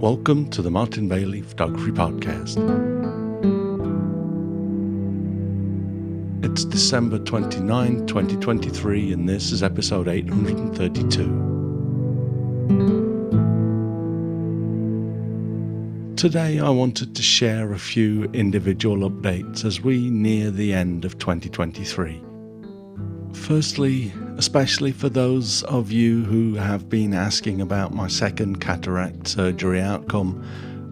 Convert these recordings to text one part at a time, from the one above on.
Welcome to the Martin Bailey Photography Podcast. It's December 29, 2023, and this is episode 832. Today I wanted to share a few individual updates as we near the end of 2023. Firstly, especially for those of you who have been asking about my second cataract surgery outcome,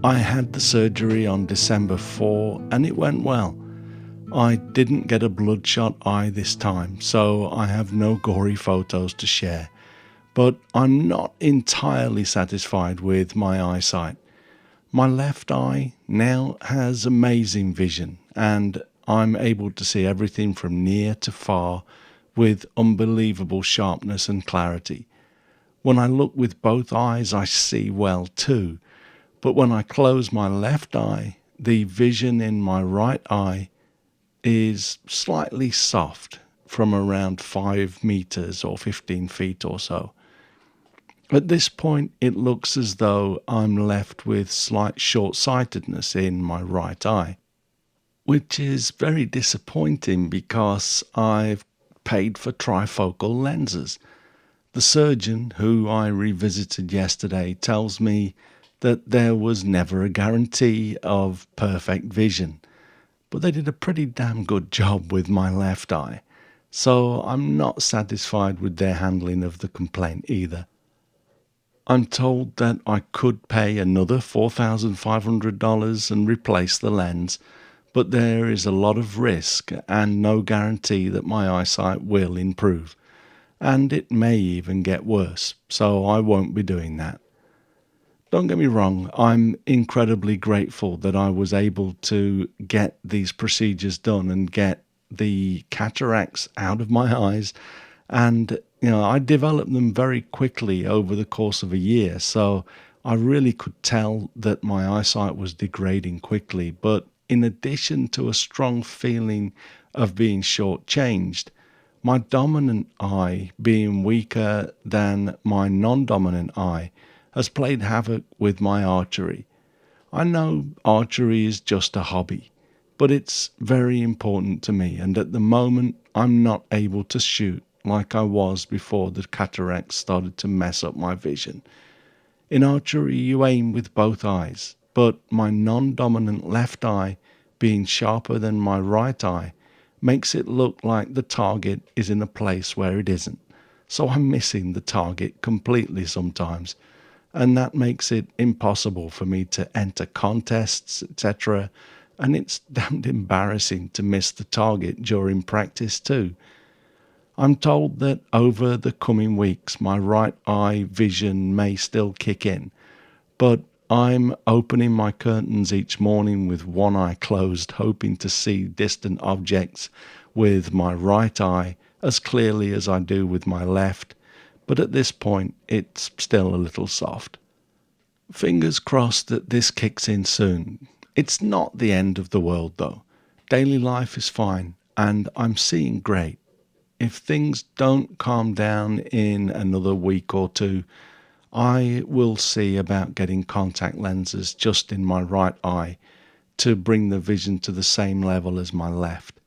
I had the surgery on December 4 and it went well. I didn't get a bloodshot eye this time, so I have no gory photos to share, but I'm not entirely satisfied with my eyesight. My left eye now has amazing vision and I'm able to see everything from near to far with unbelievable sharpness and clarity. When I look with both eyes, I see well too, but when I close my left eye, the vision in my right eye is slightly soft from around 5 meters or 15 feet or so. At this point, it looks as though I'm left with slight short-sightedness in my right eye, which is very disappointing because I've paid for trifocal lenses. The surgeon, who I revisited yesterday, tells me that there was never a guarantee of perfect vision, but they did a pretty damn good job with my left eye, so I'm not satisfied with their handling of the complaint either. I'm told that I could pay another $4,500 and replace the lens, but there is a lot of risk and no guarantee that my eyesight will improve, and it may even get worse, so I won't be doing that. Don't get me wrong, I'm incredibly grateful that I was able to get these procedures done and get the cataracts out of my eyes, and I developed them very quickly over the course of a year, so I really could tell that my eyesight was degrading quickly. But in addition to a strong feeling of being shortchanged, my dominant eye being weaker than my non-dominant eye has played havoc with my archery. I know archery is just a hobby, but it's very important to me, and at the moment I'm not able to shoot like I was before the cataracts started to mess up my vision. In archery you aim with both eyes, but my non-dominant left eye being sharper than my right eye makes it look like the target is in a place where it isn't. So I'm missing the target completely sometimes, and that makes it impossible for me to enter contests, etc. And it's damned embarrassing to miss the target during practice too. I'm told that over the coming weeks my right eye vision may still kick in, but I'm opening my curtains each morning with one eye closed, hoping to see distant objects with my right eye as clearly as I do with my left, but at this point it's still a little soft. Fingers crossed that this kicks in soon. It's not the end of the world though. Daily life is fine and I'm seeing great. If things don't calm down in another week or two, I will see about getting contact lenses just in my right eye to bring the vision to the same level as my left.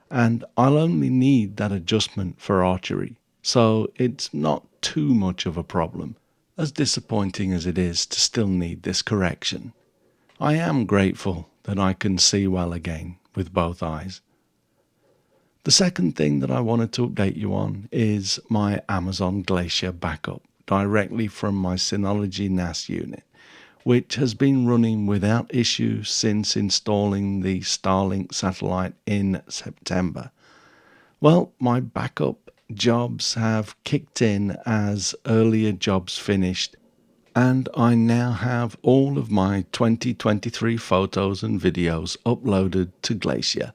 And I'll only need that adjustment for archery, so it's not too much of a problem, as disappointing as it is to still need this correction. I am grateful that I can see well again with both eyes. The second thing that I wanted to update you on is my Amazon Glacier backup directly from my Synology NAS unit, which has been running without issue since installing the Starlink satellite in September. Well, my backup jobs have kicked in as earlier jobs finished, and I now have all of my 2023 photos and videos uploaded to Glacier.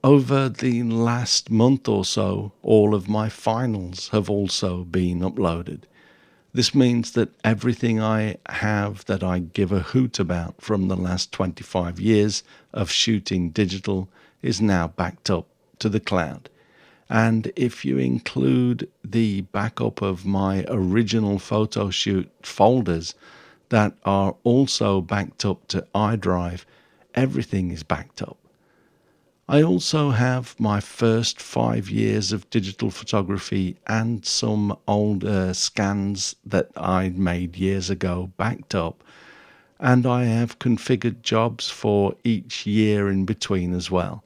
Over the last month or so, all of my finals have also been uploaded. This means that everything I have that I give a hoot about from the last 25 years of shooting digital is now backed up to the cloud. And if you include the backup of my original photo shoot folders, that are also backed up to iDrive. Everything is backed up. I also have my first 5 years of digital photography and some older scans that I made years ago backed up, and I have configured jobs for each year in between as well.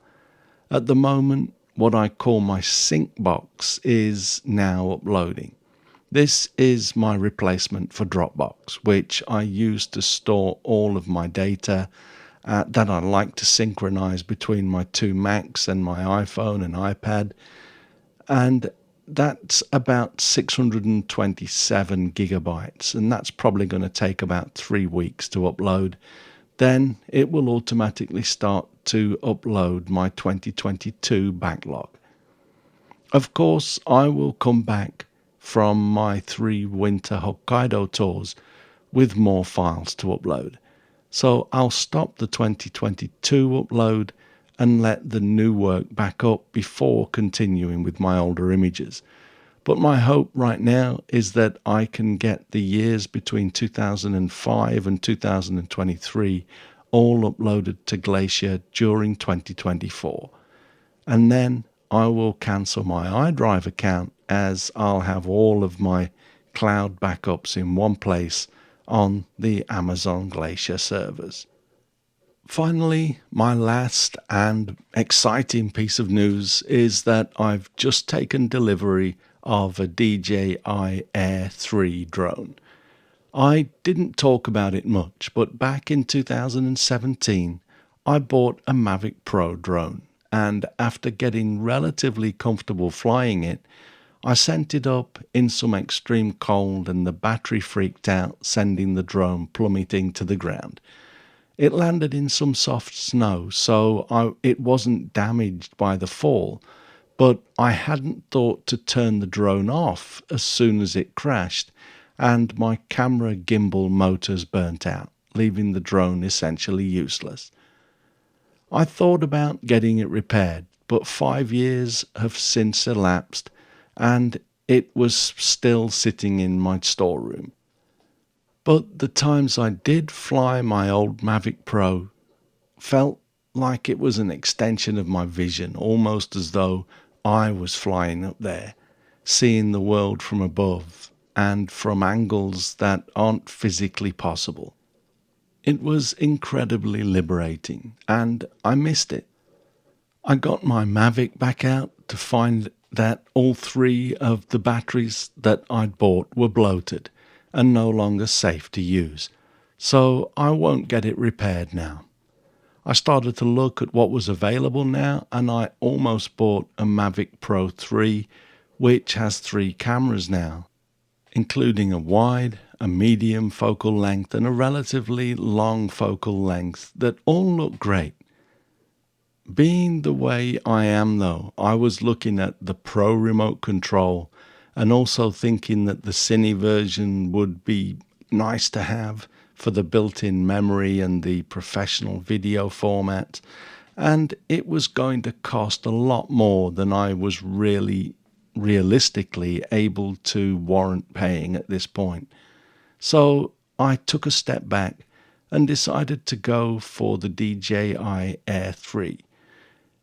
At the moment, what I call my sync box is now uploading. This is my replacement for Dropbox, which I use to store all of my data that I like to synchronize between my two Macs and my iPhone and iPad. And that's about 627 gigabytes, and that's probably going to take about 3 weeks to upload. Then it will automatically start to upload my 2022 backlog. Of course, I will come back from my 3 winter Hokkaido tours with more files to upload. So I'll stop the 2022 upload and let the new work back up before continuing with my older images. But my hope right now is that I can get the years between 2005 and 2023 all uploaded to Glacier during 2024. And then I will cancel my iDrive account, as I'll have all of my cloud backups in one place on the Amazon Glacier servers. Finally, my last and exciting piece of news is that I've just taken delivery of a DJI Air 3 drone. I didn't talk about it much, but back in 2017, I bought a Mavic Pro drone, and after getting relatively comfortable flying it, I sent it up in some extreme cold and the battery freaked out, sending the drone plummeting to the ground. It landed in some soft snow, so it wasn't damaged by the fall, but I hadn't thought to turn the drone off as soon as it crashed, and my camera gimbal motors burnt out, leaving the drone essentially useless. I thought about getting it repaired, but 5 years have since elapsed, and it was still sitting in my storeroom. But the times I did fly my old Mavic Pro felt like it was an extension of my vision, almost as though I was flying up there, seeing the world from above and from angles that aren't physically possible. It was incredibly liberating, and I missed it. I got my Mavic back out to find that all 3 of the batteries that I'd bought were bloated and no longer safe to use, so I won't get it repaired now. I started to look at what was available now, and I almost bought a Mavic Pro 3, which has 3 cameras now, including a wide, a medium focal length, and a relatively long focal length that all look great. Being the way I am though, I was looking at the Pro remote control and also thinking that the Cine version would be nice to have for the built-in memory and the professional video format, and it was going to cost a lot more than I was really realistically able to warrant paying at this point. So I took a step back and decided to go for the DJI Air 3.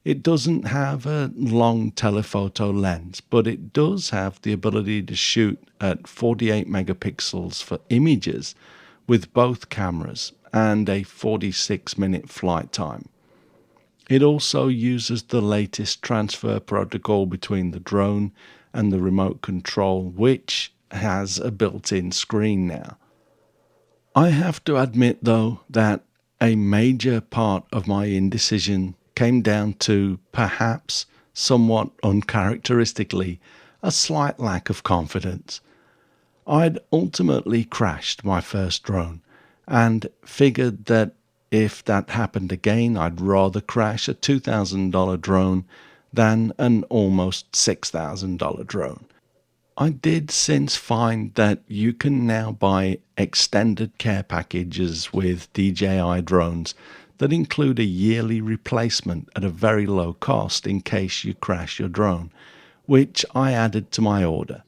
It doesn't have a long telephoto lens, but it does have the ability to shoot at 48 megapixels for images with both cameras and a 46-minute flight time. It also uses the latest transfer protocol between the drone and the remote control, which has a built-in screen now. I have to admit, though, that a major part of my indecision came down to, perhaps somewhat uncharacteristically, a slight lack of confidence. I'd ultimately crashed my first drone and figured that if that happened again, I'd rather crash a $2,000 drone than an almost $6,000 drone. I did since find that you can now buy extended care packages with DJI drones that include a yearly replacement at a very low cost in case you crash your drone, which I added to my order.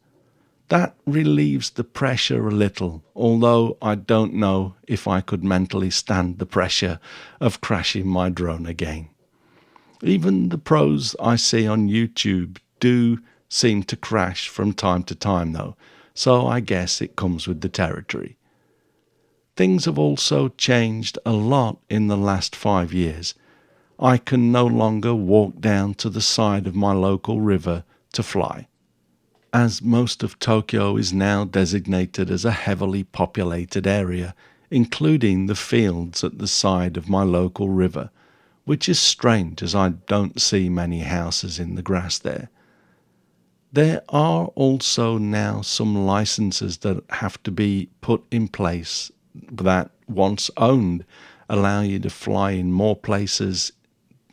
That relieves the pressure a little, although I don't know if I could mentally stand the pressure of crashing my drone again. Even the pros I see on YouTube do seem to crash from time to time though, so I guess it comes with the territory. Things have also changed a lot in the last 5 years. I can no longer walk down to the side of my local river to fly, as most of Tokyo is now designated as a heavily populated area, including the fields at the side of my local river, which is strange as I don't see many houses in the grass there. There are also now some licenses that have to be put in place that, once owned, allow you to fly in more places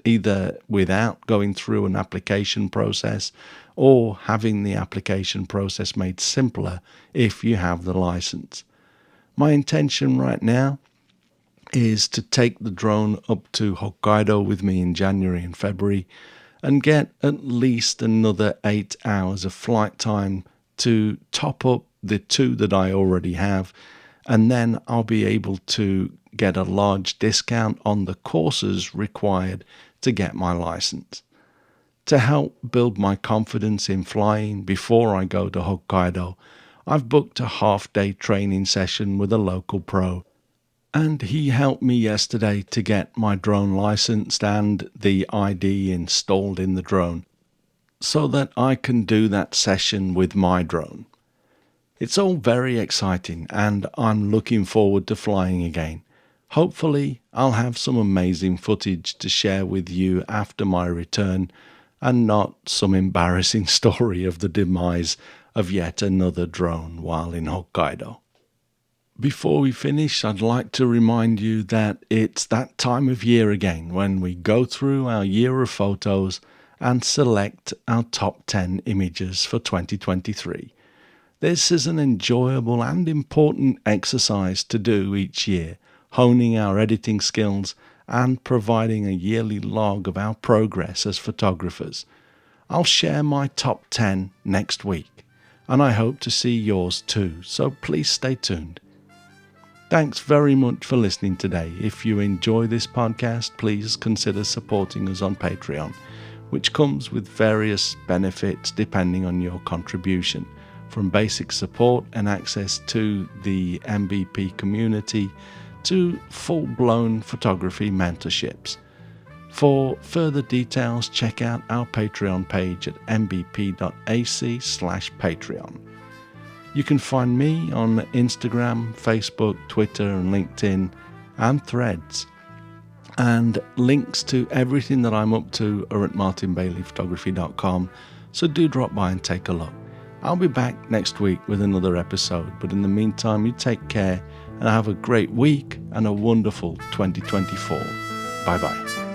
either without going through an application process or having the application process made simpler if you have the license. My intention right now is to take the drone up to Hokkaido with me in January and February and get at least another 8 hours of flight time to top up the 2 that I already have, and then I'll be able to get a large discount on the courses required to get my license. To help build my confidence in flying before I go to Hokkaido, I've booked a half-day training session with a local pro, and he helped me yesterday to get my drone licensed and the ID installed in the drone so that I can do that session with my drone. It's all very exciting and I'm looking forward to flying again. Hopefully I'll have some amazing footage to share with you after my return and not some embarrassing story of the demise of yet another drone while in Hokkaido. Before we finish, I'd like to remind you that it's that time of year again when we go through our year of photos and select our top 10 images for 2023. This is an enjoyable and important exercise to do each year, honing our editing skills and providing a yearly log of our progress as photographers. I'll share my top 10 next week, and I hope to see yours too, so please stay tuned. Thanks very much for listening today. If you enjoy this podcast, please consider supporting us on Patreon, which comes with various benefits depending on your contribution, from basic support and access to the MVP community to full-blown photography mentorships. For further details, check out our Patreon page at mbp.ac/Patreon. You can find me on Instagram, Facebook, Twitter, and LinkedIn, and Threads. And links to everything that I'm up to are at martinbaileyphotography.com, so do drop by and take a look. I'll be back next week with another episode, but in the meantime, you take care and have a great week and a wonderful 2024. Bye-bye.